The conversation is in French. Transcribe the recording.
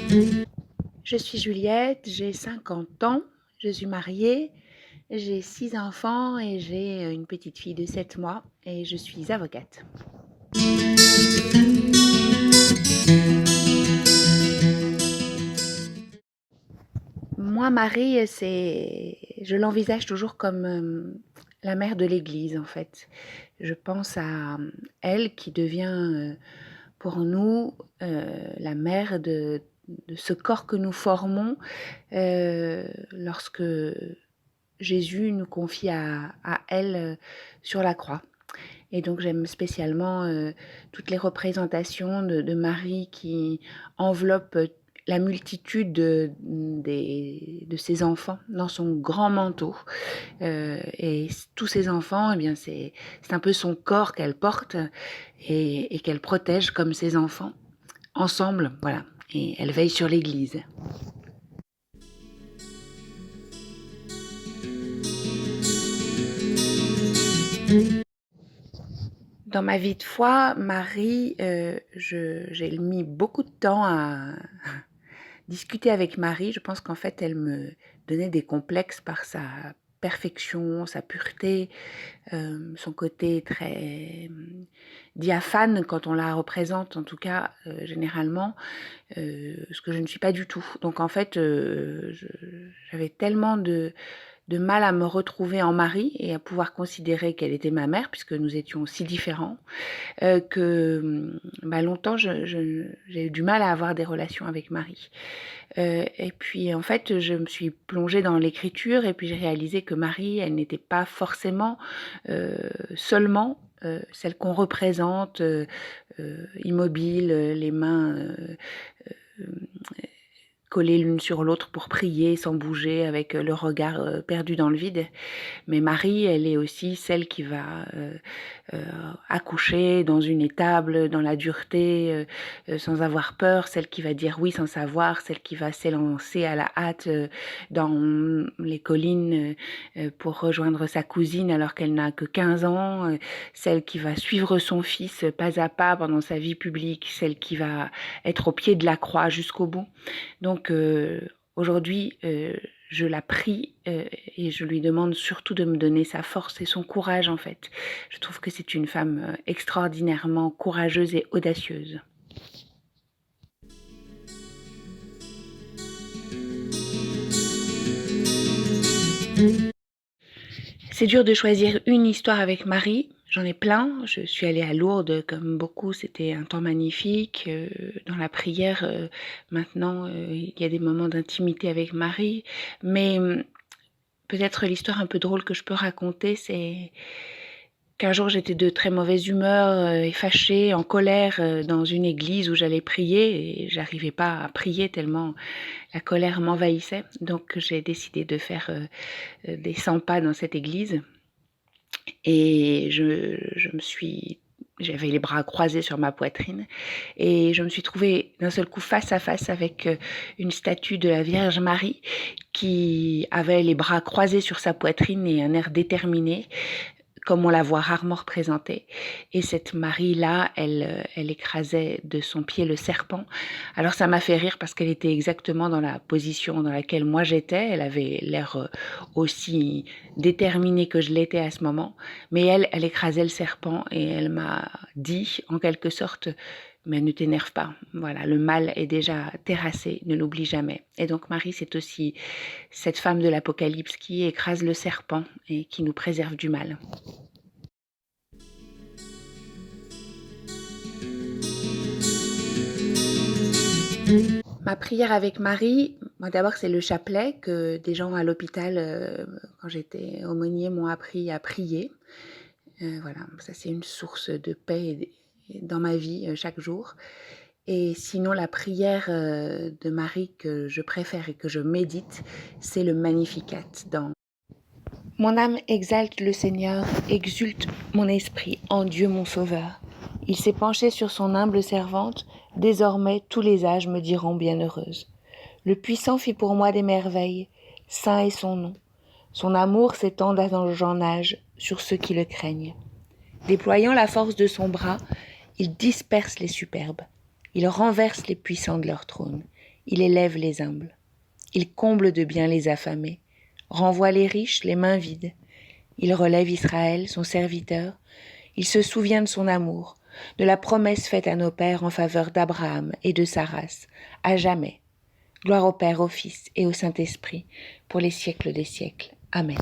Je suis Juliette, j'ai 50 ans, je suis mariée, j'ai 6 enfants et j'ai une petite fille de 7 mois et je suis avocate. Moi, Marie, je l'envisage toujours comme la mère de l'Église, en fait. Je pense à elle qui devient pour nous la mère de ce corps que nous formons lorsque Jésus nous confie à elle sur la croix. Et donc j'aime spécialement toutes les représentations de Marie qui enveloppe la multitude de ses enfants dans son grand manteau. Et tous ces enfants, eh bien c'est un peu son corps qu'elle porte et qu'elle protège comme ses enfants, ensemble, voilà. Et elle veille sur l'Église. Dans ma vie de foi, Marie, j'ai mis beaucoup de temps à discuter avec Marie. Je pense qu'en fait, elle me donnait des complexes par sa perfection, sa pureté, son côté très diaphane quand on la représente, en tout cas, généralement, ce que je ne suis pas du tout. Donc en fait, j'avais tellement de mal à me retrouver en Marie et à pouvoir considérer qu'elle était ma mère, puisque nous étions si différents, que longtemps, j'ai eu du mal à avoir des relations avec Marie. Et puis, en fait, je me suis plongée dans l'écriture et puis j'ai réalisé que Marie, elle n'était pas forcément seulement celle qu'on représente, immobile, les mains collées l'une sur l'autre pour prier sans bouger avec le regard perdu dans le vide. Mais Marie, elle est aussi celle qui va accoucher dans une étable, dans la dureté, sans avoir peur, celle qui va dire oui sans savoir, celle qui va s'élancer à la hâte dans les collines pour rejoindre sa cousine alors qu'elle n'a que 15 ans, celle qui va suivre son fils pas à pas pendant sa vie publique, celle qui va être au pied de la croix jusqu'au bout. Donc aujourd'hui, je la prie et je lui demande surtout de me donner sa force et son courage en fait. Je trouve que c'est une femme extraordinairement courageuse et audacieuse. C'est dur de choisir une histoire avec Marie. J'en ai plein. Je suis allée à Lourdes comme beaucoup. C'était un temps magnifique. Dans la prière, maintenant, il y a des moments d'intimité avec Marie. Mais peut-être l'histoire un peu drôle que je peux raconter, c'est qu'un jour j'étais de très mauvaise humeur et fâchée, en colère dans une église où j'allais prier et j'arrivais pas à prier tellement la colère m'envahissait. Donc j'ai décidé de faire des 100 pas dans cette église et j'avais les bras croisés sur ma poitrine et je me suis trouvée d'un seul coup face à face avec une statue de la Vierge Marie qui avait les bras croisés sur sa poitrine et un air déterminé, comme on la voit rarement représentée. Et cette Marie-là, elle écrasait de son pied le serpent. Alors ça m'a fait rire parce qu'elle était exactement dans la position dans laquelle moi j'étais. Elle avait l'air aussi déterminée que je l'étais à ce moment. Mais elle écrasait le serpent et elle m'a dit, en quelque sorte, mais ne t'énerve pas. Voilà, le mal est déjà terrassé, ne l'oublie jamais. Et donc Marie, c'est aussi cette femme de l'Apocalypse qui écrase le serpent et qui nous préserve du mal. Ma prière avec Marie, moi d'abord c'est le chapelet que des gens à l'hôpital, quand j'étais aumônier, m'ont appris à prier. Voilà, ça c'est une source de paix dans ma vie chaque jour. Et sinon la prière de Marie que je préfère et que je médite, c'est le Magnificat. Mon âme exalte le Seigneur, exulte mon esprit en Dieu mon Sauveur. Il s'est penché sur son humble servante, désormais tous les âges me diront bienheureuse. Le Puissant fit pour moi des merveilles, saint est son nom. Son amour s'étend d'âge en âge sur ceux qui le craignent. Déployant la force de son bras, il disperse les superbes. Il renverse les puissants de leur trône. Il élève les humbles. Il comble de bien les affamés, renvoie les riches les mains vides. Il relève Israël, son serviteur. Il se souvient de son amour, de la promesse faite à nos pères en faveur d'Abraham et de Saras, à jamais. Gloire au Père, au Fils et au Saint-Esprit, pour les siècles des siècles. Amen.